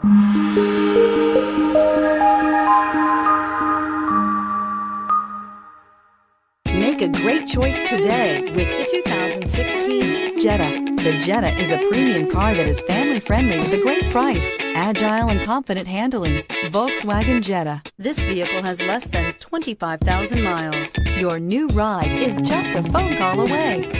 Make a great choice today with the 2016 Jetta. The Jetta is a premium car that is family-friendly with a great price, agile and confident handling. Volkswagen Jetta. This vehicle has less than 25,000 miles. Your new ride is just a phone call away.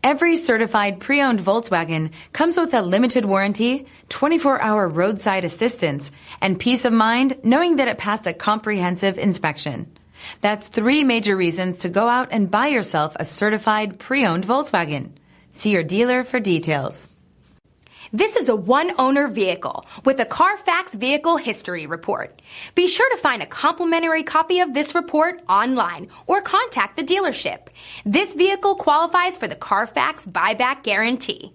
Every certified pre-owned Volkswagen comes with a limited warranty, 24-hour roadside assistance, and peace of mind knowing that it passed a comprehensive inspection. That's 3 major reasons to go out and buy yourself a certified pre-owned Volkswagen. See your dealer for details. This is a one-owner vehicle with a Carfax Vehicle History Report. Be sure to find a complimentary copy of this report online or contact the dealership. This vehicle qualifies for the Carfax Buyback Guarantee.